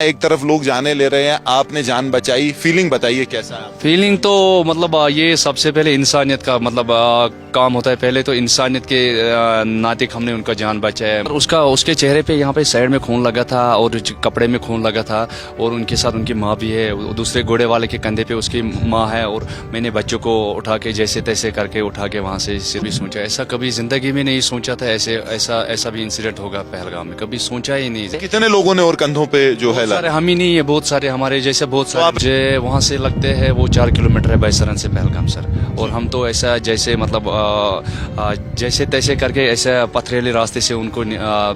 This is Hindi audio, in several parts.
एक तरफ लोग जाने ले रहे हैं, आपने जान बचाई, फीलिंग बताइए कैसा है? फीलिंग तो मतलब ये सबसे पहले इंसानियत का मतलब काम होता है। पहले तो इंसानियत के नाते हमने उनका जान बचाया। और उसके चेहरे पे यहाँ पे साइड में खून लगा था और कपड़े में खून लगा था और उनके साथ उनकी माँ भी है। दूसरे घोड़े वाले के कंधे पे उसकी माँ है और मैंने बच्चों को उठा के जैसे तैसे करके उठा के वहाँ से भी सोचा, ऐसा कभी जिंदगी में नहीं सोचा था ऐसा भी इंसिडेंट होगा पहलगाम में, कभी सोचा ही नहीं। कितने लोगों ने और कंधों पे जो है सारे हम ही नहीं है, बहुत सारे हमारे जैसे बहुत सारे मुझे वहाँ से लगते हैं वो 4 किलोमीटर है बैसरन से पहलगाम सर। और हम तो ऐसा जैसे मतलब जैसे तैसे करके ऐसा पथरीले रास्ते से उनको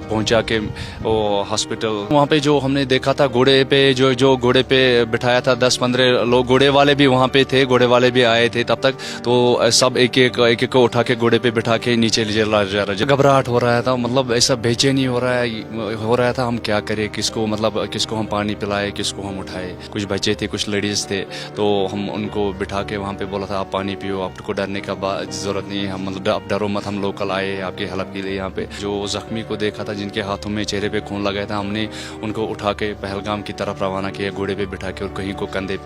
पहुंचा के वो हॉस्पिटल। वहाँ पे जो हमने देखा था घोड़े पे जो घोड़े पे बिठाया था 10-15 लोग, घोड़े वाले भी वहाँ पे थे, घोड़े वाले भी आए थे तब तक। तो सब एक एक को उठा के घोड़े पे बिठा के नीचे ले जा रहा, घबराहट हो रहा था, मतलब ऐसा बेचैनी हो रहा था हम क्या करें, किसको मतलब किसको हम पानी पिलाए, किसको हम उठाए। कुछ बच्चे थे, कुछ लेडीज थे, तो हम उनको बिठा के वहाँ पे बोला था आप पानी पियो, आपको डरने का जरूरत नहीं है, हम मतलब आप डरो मत, हम लोकल आए आपकी हेल्प के लिए यहाँ पे। जो जख्मी को देखा था जिनके हाथों में चेहरे पे खून लगाया था, हमने उनको उठा के पहलगाम की तरफ रवाना किया घोड़े पे बिठा के और कहीं को कंधे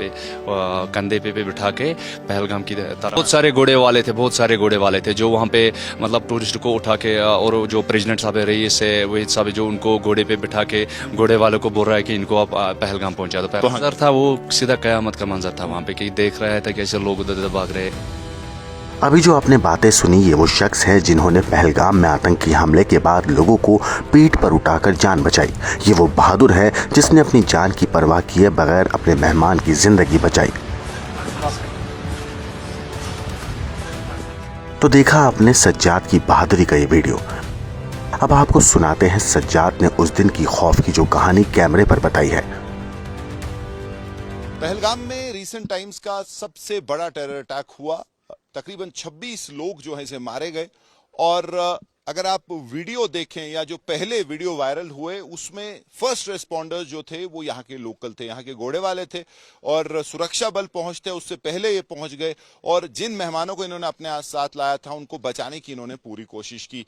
पे बिठा के पहलगाम की तरफ। बहुत सारे घोड़े वाले थे जो वहाँ पे मतलब टूरिस्ट को उठा के और जो प्रेसिडेंट साहब रईस है वही साहब जो उनको घोड़े पे बिठा के घोड़े वालों को बोल रहा है कि इनको आप पहलगाम पहुंचा दो। मंजर था वो सीधा कयामत का मंजर था वहाँ पे, कि देख रहा था कैसे लोग उधर भाग रहे। अभी जो आपने बातें सुनी ये वो शख्स है जिन्होंने पहलगाम में आतंकी हमले के बाद लोगों को पीठ पर उठाकर जान बचाई। ये वो बहादुर है जिसने अपनी जान की परवाह किए बगैर अपने मेहमान की जिंदगी बचाई। तो देखा आपने सज्जाद की बहादुरी का ये वीडियो। अब आपको सुनाते हैं सज्जाद ने उस दिन की खौफ की जो कहानी कैमरे पर बताई है। पहलगाम में रीसेंट टाइम्स का सबसे बड़ा टेरर अटैक हुआ, तकरीबन 26 लोग जो हैं इसे मारे गए। और अगर आप वीडियो देखें या जो पहले वीडियो वायरल हुए उसमें फर्स्ट रेस्पॉन्डर्स जो थे वो यहाँ के लोकल थे, यहाँ के घोड़े वाले थे और सुरक्षा बल पहुंचते उससे पहले ये पहुंच गए और जिन मेहमानों को इन्होंने अपने साथ लाया था उनको बचाने की इन्होंने पूरी कोशिश की।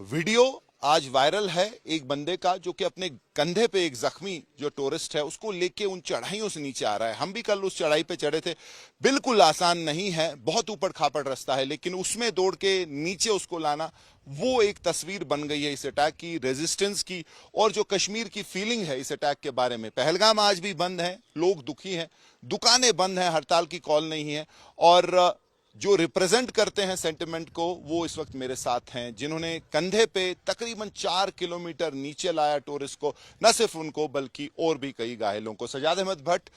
वीडियो आज वायरल है एक बंदे का जो कि अपने कंधे पे एक जख्मी जो टूरिस्ट है उसको लेके उन चढ़ाइयों से नीचे आ रहा है। हम भी कल उस चढ़ाई पे चढ़े थे, बिल्कुल आसान नहीं है, बहुत ऊपर खापड़ रास्ता है, लेकिन उसमें दौड़ के नीचे उसको लाना वो एक तस्वीर बन गई है इस अटैक की, रेजिस्टेंस की और जो कश्मीर की फीलिंग है इस अटैक के बारे में। पहलगाम आज भी बंद है, लोग दुखी हैं, दुकानें बंद हैं, हड़ताल की कॉल नहीं है और जो रिप्रेजेंट करते हैं सेंटिमेंट को वो इस वक्त मेरे साथ हैं, जिन्होंने कंधे पे तकरीबन 4 किलोमीटर नीचे लाया टूरिस्ट को, न सिर्फ उनको बल्कि और भी कई घायलों को। सजाद अहमद भट्ट,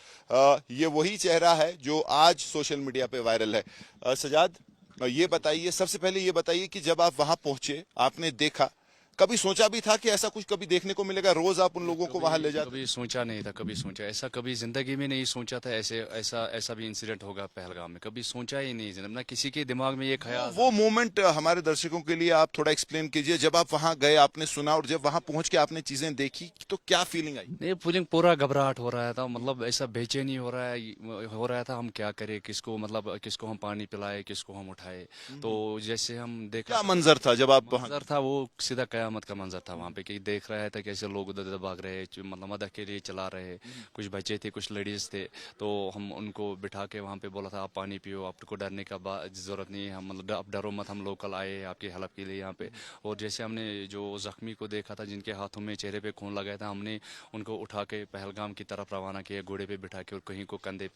ये वही चेहरा है जो आज सोशल मीडिया पे वायरल है। सजाद, ये बताइए, सबसे पहले ये बताइए कि जब आप वहां पहुंचे आपने देखा, कभी सोचा भी था कि ऐसा कुछ कभी देखने को मिलेगा, रोज आप उन लोगों को वहां ले जाते? कभी सोचा नहीं था, कभी सोचा ऐसा कभी जिंदगी में नहीं सोचा था ऐसा भी इंसिडेंट होगा पहलगाम में, कभी सोचा ही नहीं जनाब, ना किसी के दिमाग में ये ख्याल। वो मोमेंट हमारे दर्शकों के लिए आप थोड़ा एक्सप्लेन कीजिए, जब आप वहां गए, आपने सुना और जब वहां पहुंच के आपने चीजें देखी तो क्या फीलिंग आई? नहीं, फीलिंग पूरा घबराहट हो रहा था, मतलब ऐसा बेचैनी हो रहा था हम क्या करें, किसको मतलब किसको हम पानी पिलाए, किसको हम उठाए। तो जैसे हम देखा क्या मंजर था जब आप वहां? मंजर था वो सीधा कयामत का मंजर था वहाँ पे, कि देख रहा था कैसे लोग उधर भाग रहे, मतलब मदद के लिए चला रहे। कुछ बच्चे थे, कुछ लेडीज थे, तो हम उनको बिठा के वहाँ पे बोला था आप पानी पियो, आपको डरने का जरूरत नहीं है, हम मतलब आप डरो मत, हम लोकल आए आपकी हेल्प के लिए यहाँ पे। और जैसे हमने जो जख्मी को देखा था जिनके हाथों में चेहरे पे खून लगाया था, हमने उनको उठा के पहलगाम की तरफ रवाना किया घोड़े पे बिठा के और कहीं को कंधे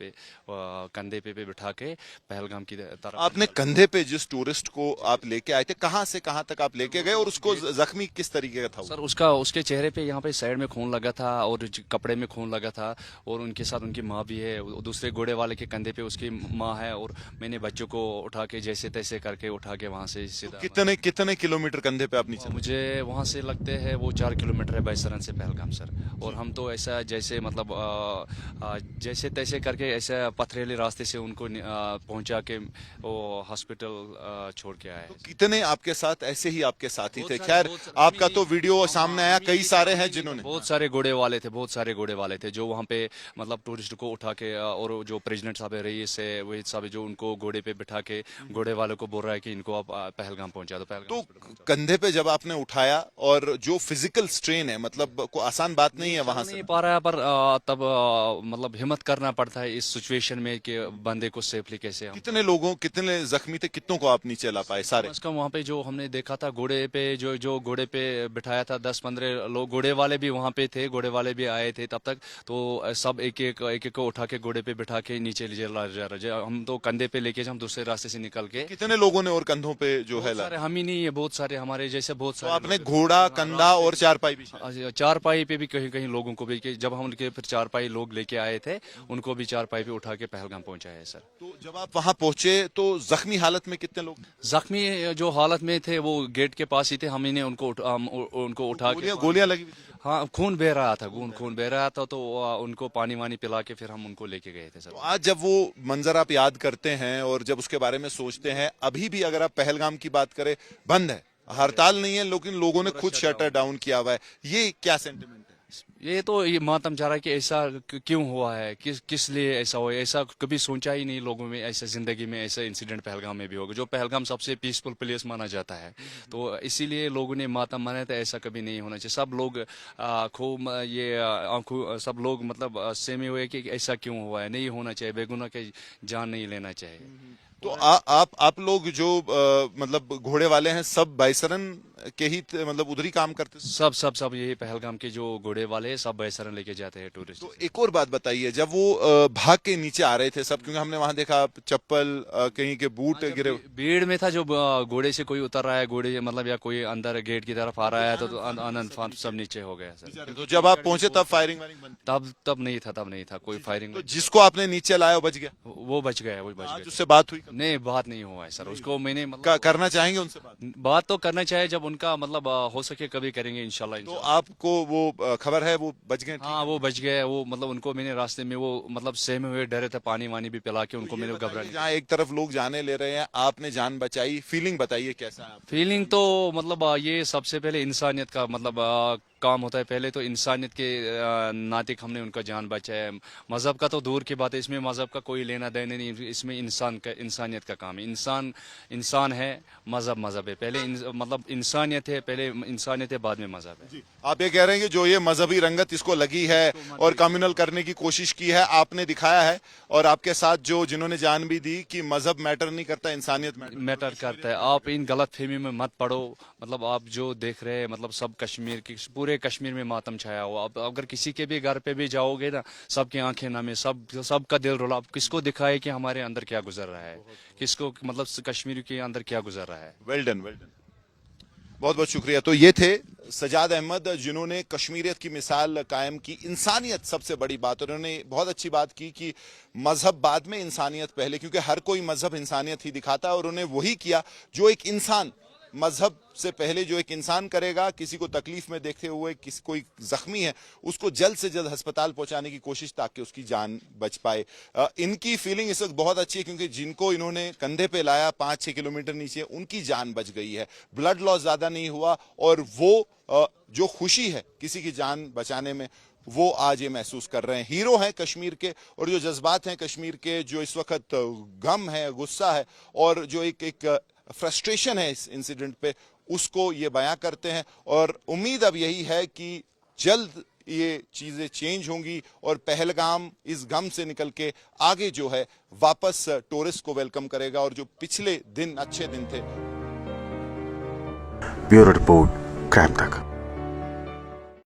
पे बिठा के पहलगाम की तरफ। आपने कंधे पे जिस टूरिस्ट को आप लेके आए थे, कहाँ से कहाँ तक आप लेके गए और उसको जख्मी किस तरीके का था? सर उसके चेहरे पे यहाँ पे साइड में खून लगा था और कपड़े में खून लगा था और उनके साथ उनकी माँ भी है। दूसरे घोड़े वाले के कंधे पे उसकी माँ है और मैंने बच्चों को उठा के जैसे तैसे करके उठा के वहाँ से सीधा। कितने किलोमीटर कंधे पे आप नीचे? मुझे वहाँ से लगते हैं वो 4 किलोमीटर है बैसरन से पहलगाम सर। और हम तो ऐसा जैसे मतलब जैसे तैसे करके ऐसा पथरीले रास्ते से उनको पहुंचा के वो हॉस्पिटल छोड़ के आए। कितने आपके साथ ऐसे ही आपके साथी थे? खैर, आपका तो वीडियो सामने आया, कई सारे हैं जिन्होंने। बहुत सारे घोड़े वाले थे, बहुत सारे घोड़े वाले थे जो वहाँ पे मतलब टूरिस्ट को उठा के और जो प्रेसिडेंट साहब है, रईस है, वही साहब है, जो उनको घोड़े पे बिठा के घोड़े वालों को बोल रहा है कि इनको आप पहलगाम पहुंचा दो। तो कंधे पे जब आपने उठाया, और जो फिजिकल स्ट्रेन है, मतलब को आसान बात नहीं है वहां से। नहीं पा रहा है, पर तब मतलब हिम्मत करना पड़ता है इस सिचुएशन में कि बंदे को सेफली कैसे हम। कितने जख्मी थे, कितनों को आप नीचे ला पाए सारे? कम वहाँ पे जो हमने देखा था घोड़े पे, जो घोड़े पे बिठाया था 10-15 लोग, घोड़े वाले भी वहाँ पे थे, घोड़े वाले भी आए थे तब तक, तो सब एक एक को उठा के घोड़े पे बिठा के नीचे ले जा रहे। हम तो कंधे पे लेके हम दूसरे रास्ते से निकल के। कितने लोगों ने और कंधों पे जो है सारे हम ही नहीं है, बहुत सारे हमारे जैसे बहुत तो सारे। आपने घोड़ा, कंधा और चारपाई भी? चारपाई पे भी कहीं कहीं लोगों को भी, जब हम उनके फिर चारपाई लोग लेके आए थे, उनको भी चारपाई पे उठा के पहलगाम पहुंचाया है सर। तो जब आप वहां पहुंचे तो जख्मी हालत में कितने लोग? जख्मी जो हालत में थे वो गेट के पास ही थे, हमने उनको उठा के। गोलियां लगी हुई थी? हाँ, खून बह रहा था, खून बह रहा था, तो उनको पानी वानी पिला के फिर हम उनको लेके गए थे सर। तो आज जब वो मंजर आप याद करते हैं और जब उसके बारे में सोचते हैं, अभी भी अगर आप पहलगाम की बात करें, बंद है, हड़ताल नहीं है, लेकिन लोगों ने खुद शटर डाउन किया हुआ है, ये क्या सेंटिमेंट है? ये तो ये मातम चाह रहा है कि ऐसा क्यों हुआ है, किस लिए ऐसा हुआ है। ऐसा कभी सोचा ही नहीं लोगों में, ऐसा जिंदगी में ऐसा इंसिडेंट पहलगाम में भी होगा, जो पहलगाम सबसे पीसफुल प्लेस माना जाता है। तो इसीलिए लोगों ने मातम मनाया था, ऐसा कभी नहीं होना चाहिए। सब लोग खूब ये आंखों, सब लोग मतलब सहमे हुए कि ऐसा क्यों हुआ है, नहीं होना चाहिए, बेगुनाह की जान नहीं लेना चाहिए। तो आप लोग जो मतलब घोड़े वाले हैं, सब बाइसरन के ही मतलब उधर ही काम करते हैं? सब यही पहलगाम के जो घोड़े वाले हैं, सब बैसरन लेके जाते हैं टूरिस्ट। तो एक और बात बताइए, जब वो भाग के नीचे आ रहे थे सब, क्योंकि हमने वहां देखा चप्पल, कहीं के बूट गिरे। भीड़ में था, जो घोड़े से कोई उतर रहा है, घोड़े मतलब या कोई अंदर गेट की तरफ आ रहा है, तो आनंद फान सब नीचे हो गया सर। तो जब आप पहुंचे तब फायरिंग बंद? तब नहीं था कोई फायरिंग। तो जिसको आपने नीचे लाया वो बच गया? वो बच गया। आज उससे बात हुई? नहीं, बात नहीं हुआ है सर। उसको मैंने मतलब करना चाहेंगे उनसे बात तो करना चाहिए, जब उनका मतलब हो सके कभी करेंगे इंशाल्लाह। तो आपको वो खबर है वो बच गए? हाँ, वो बच गए। वो मतलब उनको मैंने रास्ते में वो मतलब सहमे हुए डरे थे, पानी वानी भी पिला के उनको मैंने घबरा। जहाँ एक तरफ लोग जाने ले रहे हैं, आपने जान बचाई, फीलिंग बताइए कैसा है? फीलिंग तो मतलब ये सबसे पहले इंसानियत का मतलब काम होता है। पहले तो इंसानियत के नाते हमने उनका जान बचाया। मजहब का तो दूर की बात है, इसमें मजहब का कोई लेना देना नहीं, इसमें इंसानियत का काम है। इंसान है, मजहब है। पहले मतलब इंसानियत है, पहले इंसानियत है, बाद में मजहब है। आप ये कह रहे हैं कि जो ये मजहबी रंगत इसको लगी है और कम्युनल करने की कोशिश की है, आपने दिखाया है, और आपके साथ जो जिन्होंने जान भी दी कि मजहब मैटर नहीं करता, इंसानियत मैटर करता है। आप इन गलत फहमी में मत पड़ो। मतलब आप जो देख रहे हैं, मतलब सब कश्मीर की, पूरे कश्मीर में मातम छाया हुआ। अब अगर किसी के भी घर पे भी जाओगे ना, सबकी आंखें नम है, सबका दिल रुला। अब किसको दिखाए कि हमारे अंदर क्या गुजर रहा है, किसको मतलब कश्मीर के अंदर क्या गुजर रहा है। Well done. बहुत बहुत शुक्रिया। तो ये थे सजाद अहमद, जिन्होंने कश्मीरियत की मिसाल कायम की। इंसानियत सबसे बड़ी बात, उन्होंने बहुत अच्छी बात की कि मजहब बाद में, इंसानियत पहले, क्योंकि हर कोई मजहब इंसानियत ही दिखाता है, और उन्हें वही किया जो एक इंसान, मजहब से पहले जो एक इंसान करेगा। किसी को तकलीफ में देखते हुए, किसी कोई जख्मी है, उसको जल्द से जल्द अस्पताल पहुंचाने की कोशिश, ताकि उसकी जान बच पाए। इनकी फीलिंग इस वक्त बहुत अच्छी है, क्योंकि जिनको इन्होंने कंधे पे लाया 5-6 किलोमीटर नीचे, उनकी जान बच गई है, ब्लड लॉस ज्यादा नहीं हुआ, और वो जो खुशी है किसी की जान बचाने में, वो आज ये महसूस कर रहे हैं। हीरो हैं कश्मीर के, और जो जज्बात हैं कश्मीर के, जो इस वक्त गम है, गुस्सा है, और जो एक फ्रस्ट्रेशन है इस इंसिडेंट पे, उसको ये बयां करते हैं। और उम्मीद अब यही है कि जल्द ये चीजें चेंज होंगी, और पहलगाम इस गम से निकल के आगे जो है वापस टूरिस्ट को वेलकम करेगा, और जो पिछले दिन अच्छे दिन थे। ब्यूरो रिपोर्ट, क्राइम तक।